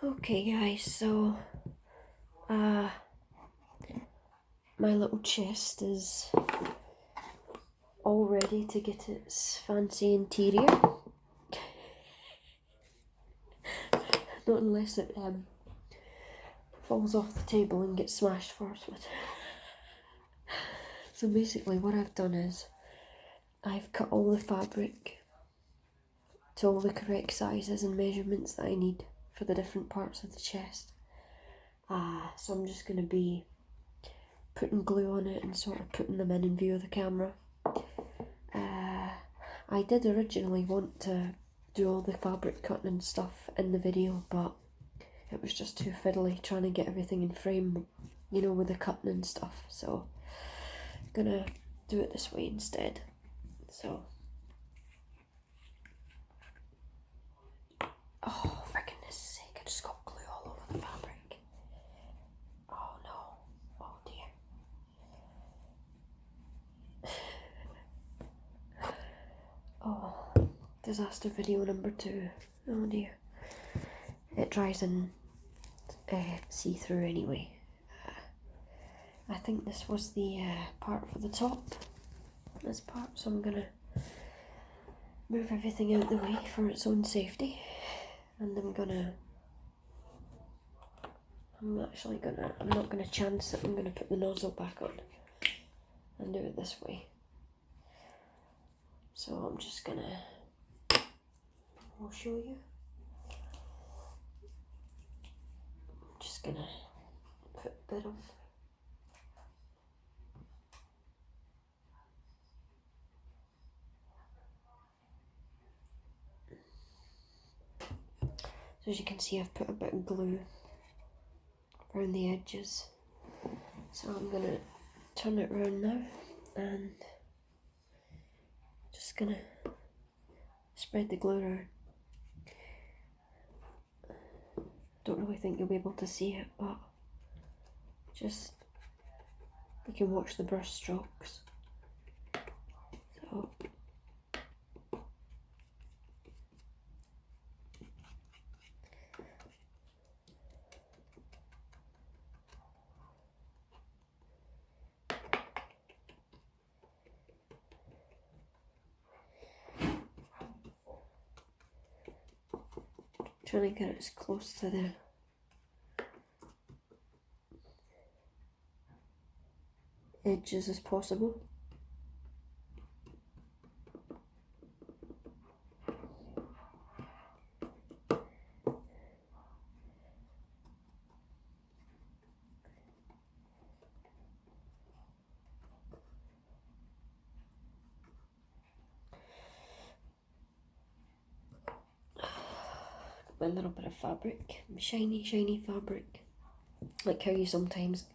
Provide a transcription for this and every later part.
Okay guys, so my little chest is all ready to get its fancy interior. Not unless it falls off the table and gets smashed first. But so basically what I've done is I've cut all the fabric to all the correct sizes and measurements that I need for the different parts of the chest. So I'm just going to be putting glue on it and sort of putting them in view of the camera. I did originally want to do all the fabric cutting and stuff in the video, but it was just too fiddly trying to get everything in frame, you know, with the cutting and stuff. So I'm gonna do it this way instead. So, oh, for goodness sake, I just got glue all over the fabric. Oh no, oh dear. Oh, disaster video number 2. Oh dear. It dries in see-through anyway. I think this was the part for the top, this part, so I'm gonna move everything out of the way for its own safety, and I'm not gonna chance it. I'm gonna put the nozzle back on and do it this way. So I'm just gonna, I'll show you. I'm just gonna put a bit of so as you can see, I've put a bit of glue around the edges. So I'm gonna turn it around now and just gonna spread the glue around. Don't really think you'll be able to see it, but just you can watch the brush strokes. So trying to get it as close to the edges as possible. A little bit of fabric, shiny fabric, like how you sometimes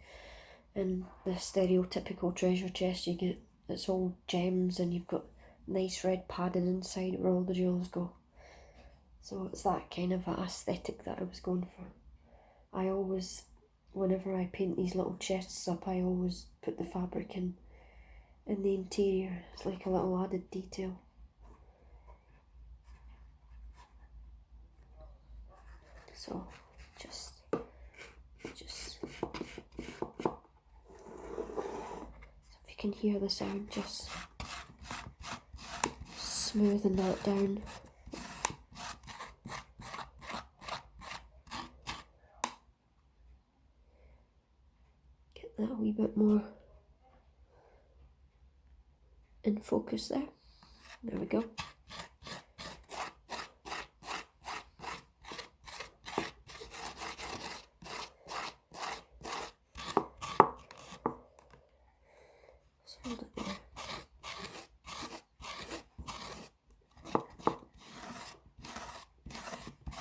in the stereotypical treasure chest you get it's all gems and you've got nice red padding inside where all the jewels go. So it's that kind of aesthetic that I was going for. I always, whenever I paint these little chests up, I always put the fabric in the interior. It's like a little added detail. So just if you can hear the sound, just smoothing that down. Get that a wee bit more in focus there. There we go. Hold it there.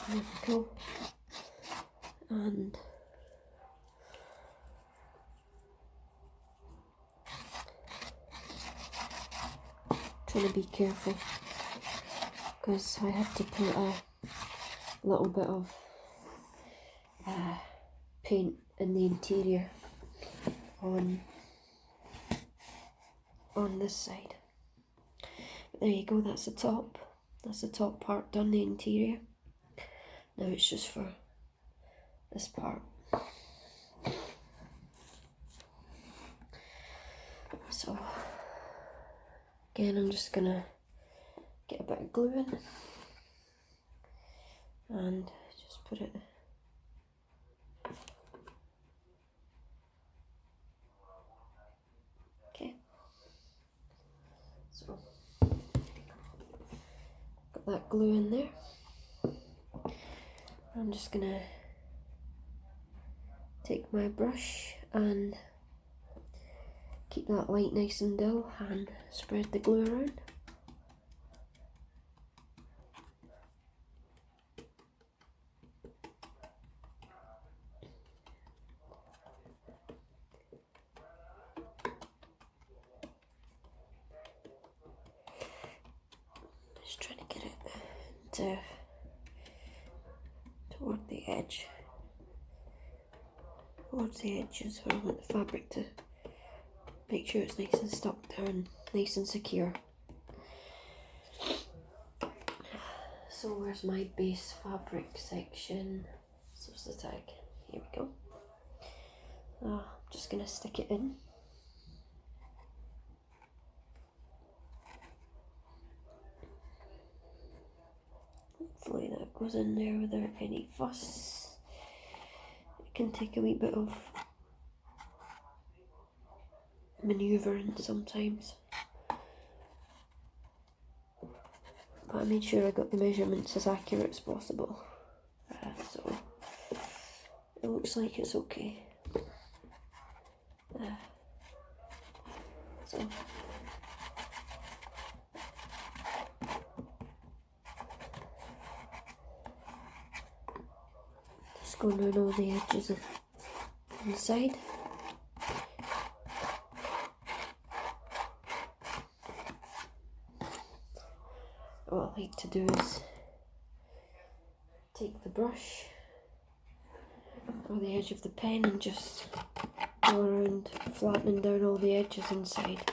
There we go. And trying to be careful because I had to put a little bit of paint in the interior on this side. But there you go, that's the top. That's the top part done, the interior. Now it's just for this part. So again, I'm just gonna get a bit of glue in and just put it okay. So got that glue in there. I'm just gonna take my brush and keep that light nice and dull and spread the glue around. Just trying to get it toward the edge. Towards the edges where I want the fabric to make sure it's nice and stuck down, nice and secure. So where's my base fabric section? So where's the tag? Here we go. I'm just gonna stick it in. Hopefully that goes in there without any fuss. It can take a wee bit of manoeuvring sometimes. But I made sure I got the measurements as accurate as possible. So it looks like it's okay. So just going around all the edges of inside. What I like to do is take the brush or the edge of the pen and just go around flattening down all the edges inside.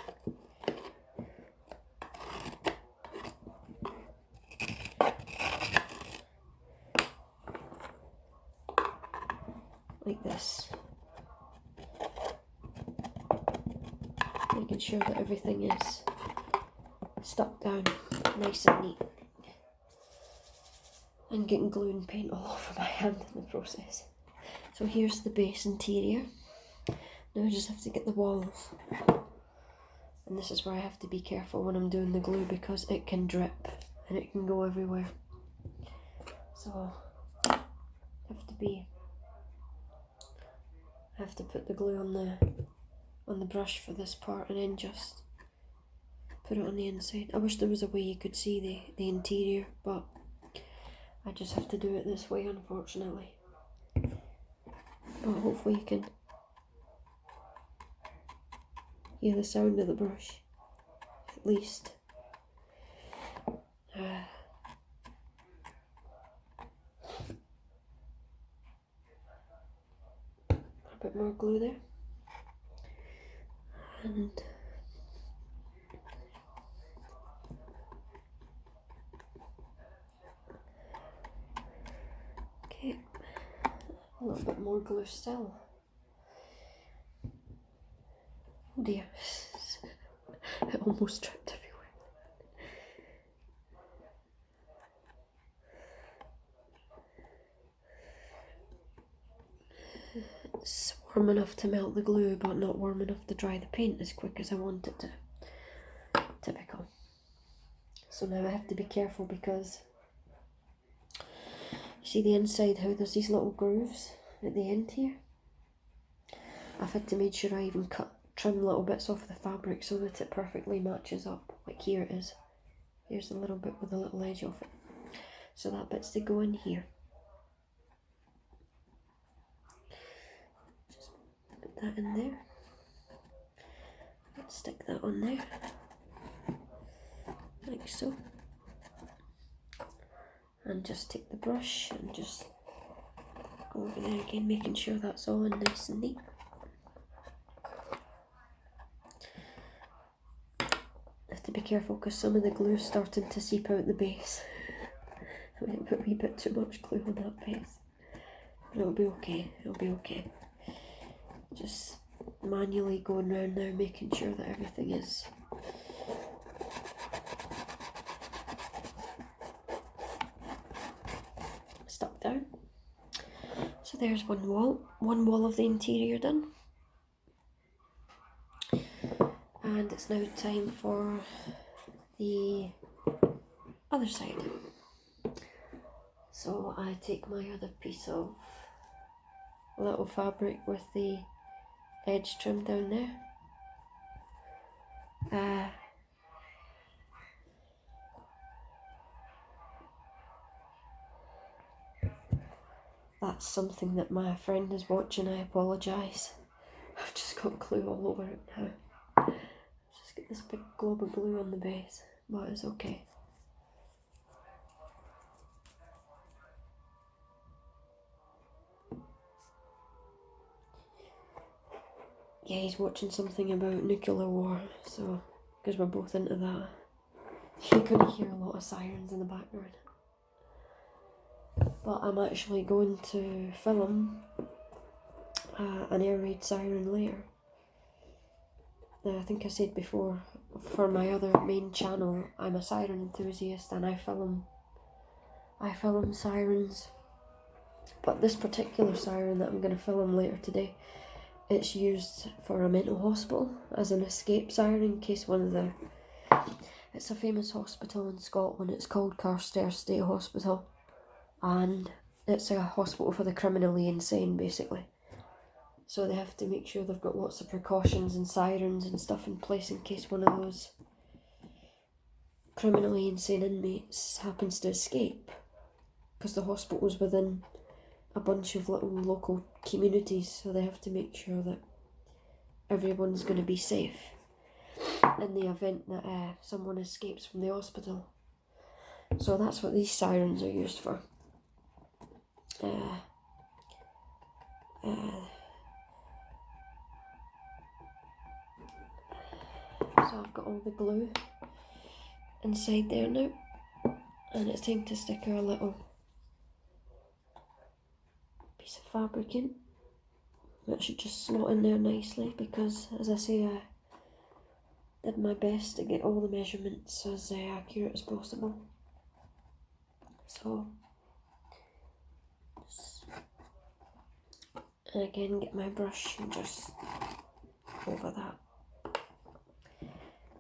Like this. Making sure that everything is stuck down nice and neat. And getting glue and paint all over my hand in the process. So here's the base interior. Now I just have to get the walls. And this is where I have to be careful when I'm doing the glue because it can drip and it can go everywhere. So I have to put the glue on the brush for this part and then just put it on the inside. I wish there was a way you could see the interior, but I just have to do it this way, unfortunately. But hopefully you can hear the sound of the brush, at least. A bit more glue there. And okay, a little bit more glue still. Oh dear, it almost dripped everywhere. It's warm enough to melt the glue, but not warm enough to dry the paint as quick as I want it to. Typical. So now I have to be careful because you see the inside, how there's these little grooves at the end here? I've had to make sure I even trim little bits off the fabric so that it perfectly matches up. Like here it is. Here's a little bit with a little edge off it. So that bit's to go in here. Just put that in there. Let's stick that on there. Like so. And just take the brush and just go over there again, making sure that's all in nice and neat. I have to be careful because some of the glue's starting to seep out the base. I might put a wee bit too much glue on that base. But it'll be okay, it'll be okay. Just manually going around there making sure that everything is stuck down. So there's one wall of the interior done. And it's now time for the other side. So I take my other piece of little fabric with the edge trimmed down there. That's something that my friend is watching, I apologise. I've just got glue all over it now. Just get this big glob of glue on the base, but it's okay. Yeah, he's watching something about nuclear war, so, because we're both into that. You're going to hear a lot of sirens in the background. But I'm actually going to film an air raid siren later. I think I said before, for my other main channel, I'm a siren enthusiast and I film sirens. But this particular siren that I'm going to film later today, it's used for a mental hospital as an escape siren in case one of the... It's a famous hospital in Scotland, it's called Carstairs State Hospital. And it's a hospital for the criminally insane, basically. So they have to make sure they've got lots of precautions and sirens and stuff in place in case one of those criminally insane inmates happens to escape. Because the hospital's within a bunch of little local communities, so they have to make sure that everyone's going to be safe in the event that someone escapes from the hospital. So that's what these sirens are used for. So I've got all the glue inside there now, and it's time to stick our little piece of fabric in. That should just slot in there nicely because, as I say, I did my best to get all the measurements as accurate as possible. So, and again, get my brush and just over that.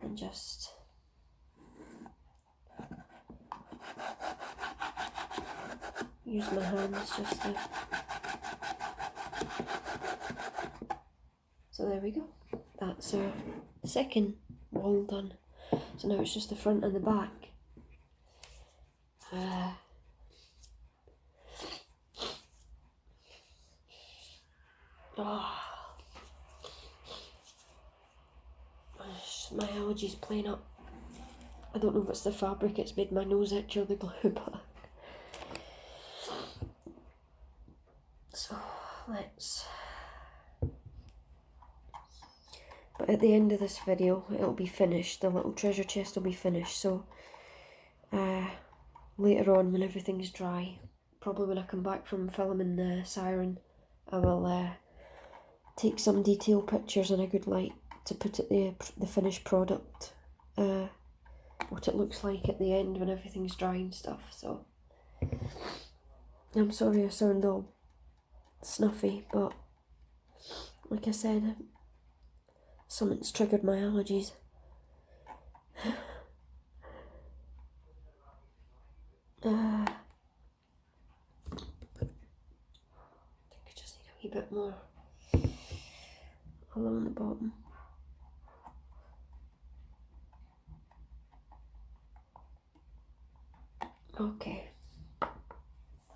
And just use my hands just to... So there we go. That's our second wall done. So now it's just the front and the back. My allergies playing up. I don't know if it's the fabric, it's made my nose itch or the glue, but... So, let's... But at the end of this video, it'll be finished. The little treasure chest will be finished, so... later on, when everything's dry, probably when I come back from filming the siren, I will take some detail pictures in a good light to put it the finished product, what it looks like at the end when everything's dry and stuff. So I'm sorry I sound all snuffy, but like I said, something's triggered my allergies. I think I just need a wee bit more along the bottom. Okay,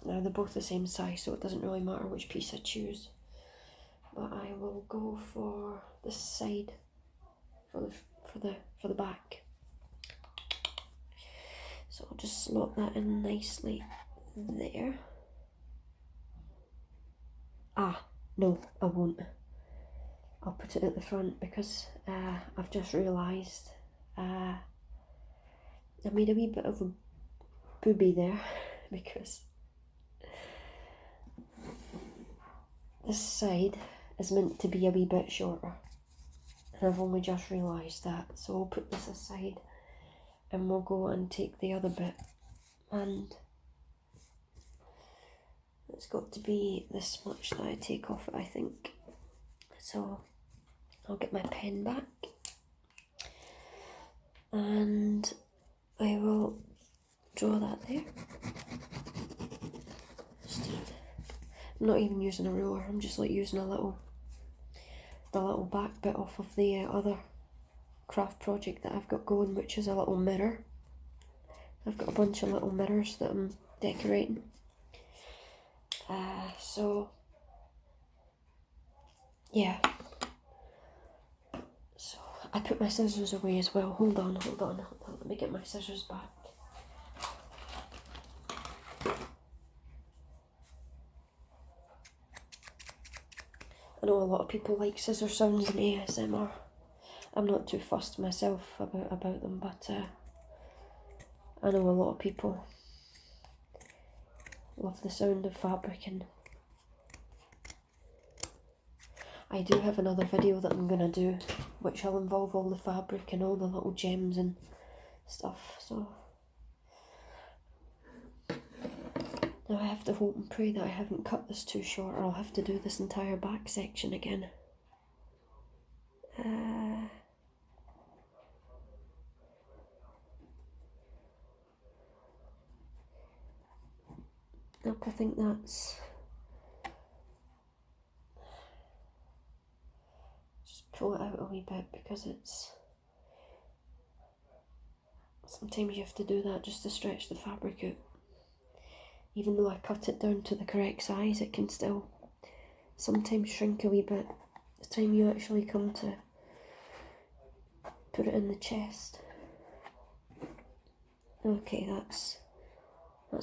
now they're both the same size, so it doesn't really matter which piece I choose, but I will go for this side for the back. So I'll just slot that in nicely there. No, I won't. I'll put it at the front because I've just realised I made a wee bit of a booby there because this side is meant to be a wee bit shorter, and I've only just realised that, so I'll put this aside and we'll go and take the other bit, and it's got to be this much that I take off it, I think. So I'll get my pen back and I will draw that there. I'm not even using a ruler, I'm just like using the little back bit off of the other craft project that I've got going, which is a little mirror. I've got a bunch of little mirrors that I'm decorating. So yeah. So I put my scissors away as well. Hold on. Let me get my scissors back. I know a lot of people like scissor sounds in ASMR. I'm not too fussed myself about them, but I know a lot of people love the sound of fabric, and I do have another video that I'm gonna do which will involve all the fabric and all the little gems and stuff, so now I have to hope and pray that I haven't cut this too short, or I'll have to do this entire back section again. Nope, I think that's... Just pull it out a wee bit, because it's... Sometimes you have to do that just to stretch the fabric out. Even though I cut it down to the correct size, it can still sometimes shrink a wee bit the time you actually come to put it in the chest. Okay, that's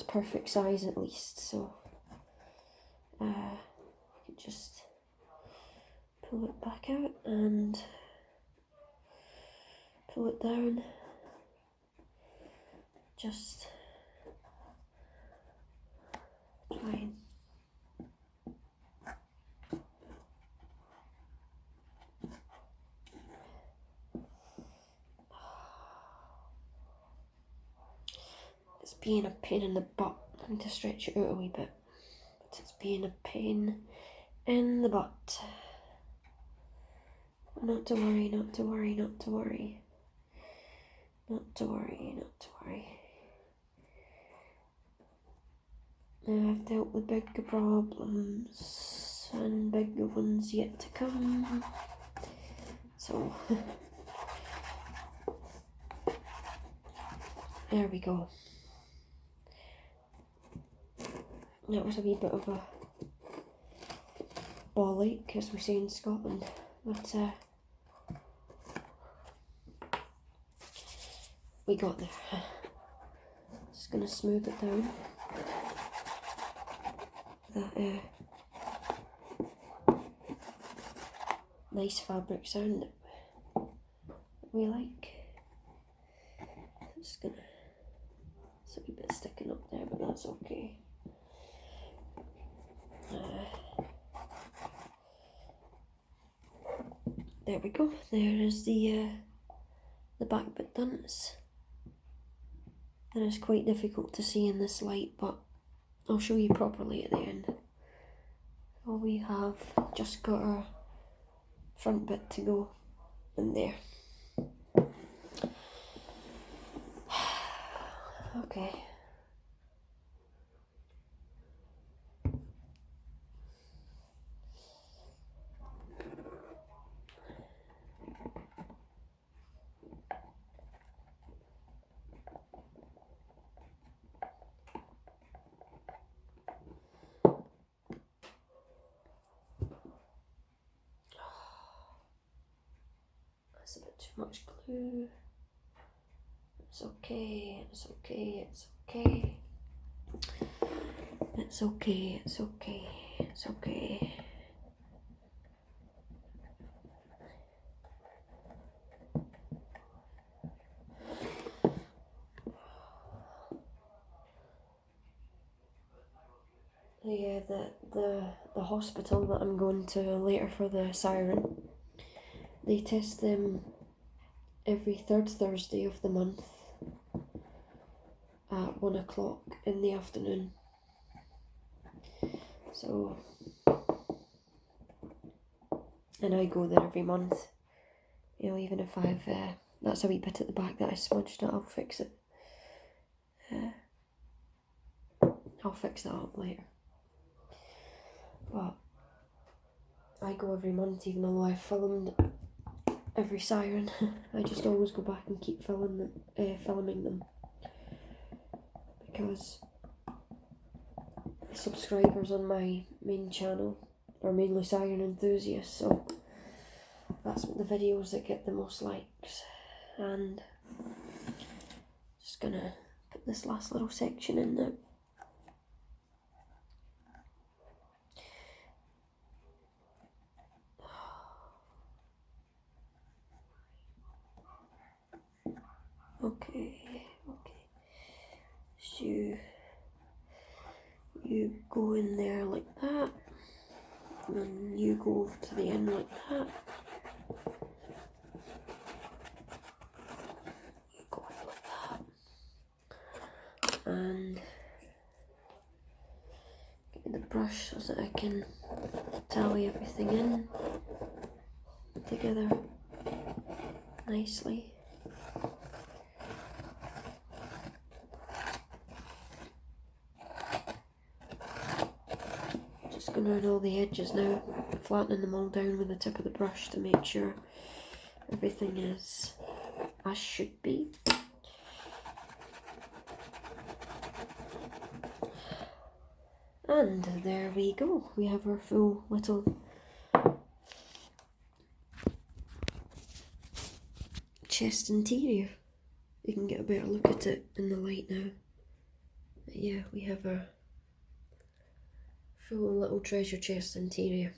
perfect size at least, so I can just pull it back out and pull it down. Just try and it's being a pain in the butt. I need to stretch it out a wee bit, but it's being a pain in the butt. Not to worry, not to worry, not to worry. Not to worry, not to worry. Now I've dealt with bigger problems and bigger ones yet to come. So there we go. That was a wee bit of a ball ache, as we say in Scotland, but we got there. Just gonna smooth it down. That nice fabric sound that we like. Just gonna, it's a wee bit sticking up there, but that's okay. There we go. There is the back bit done. That is quite difficult to see in this light, but I'll show you properly at the end. So we have just got our front bit to go in there. Okay. That's a bit too much glue. It's okay, it's okay, it's okay. It's okay, it's okay, it's okay. Yeah, the hospital that I'm going to later for the siren, they test them every third Thursday of the month at 1 o'clock in the afternoon. So, and I go there every month. You know, even if I've, that's a wee bit at the back that I smudged it, I'll fix it. I'll fix that up later. But I go every month, even though I've filmed every siren. I just always go back and keep filming them, because the subscribers on my main channel are mainly siren enthusiasts, so that's the videos that get the most likes. And just gonna put this last little section in now. Okay. So you go in there like that, and you go to the end like that. You go in like that. And get the brush so that I can tally everything in together nicely. Just going around all the edges now, flattening them all down with the tip of the brush to make sure everything is as should be. And there we go, we have our full little chest interior. You can get a better look at it in the light now. But yeah, we have our full little treasure chest interior.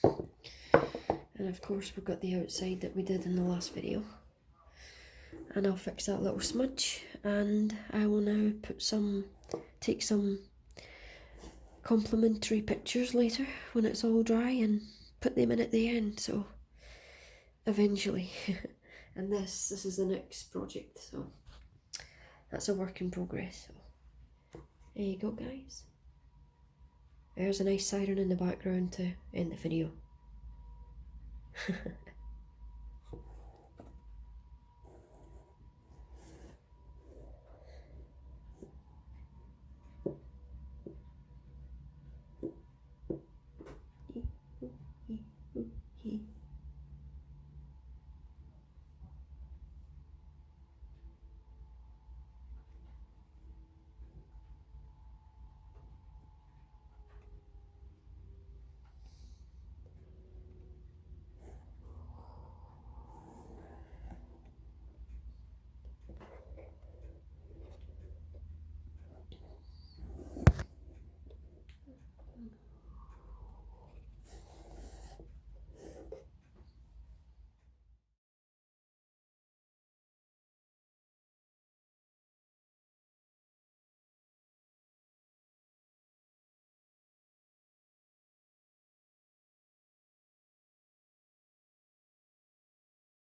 And of course we've got the outside that we did in the last video. And I'll fix that little smudge, and I will now take some complimentary pictures later when it's all dry and put them in at the end, so eventually. And this is the next project, so that's a work in progress. So there you go, guys. There's a nice siren in the background to end the video.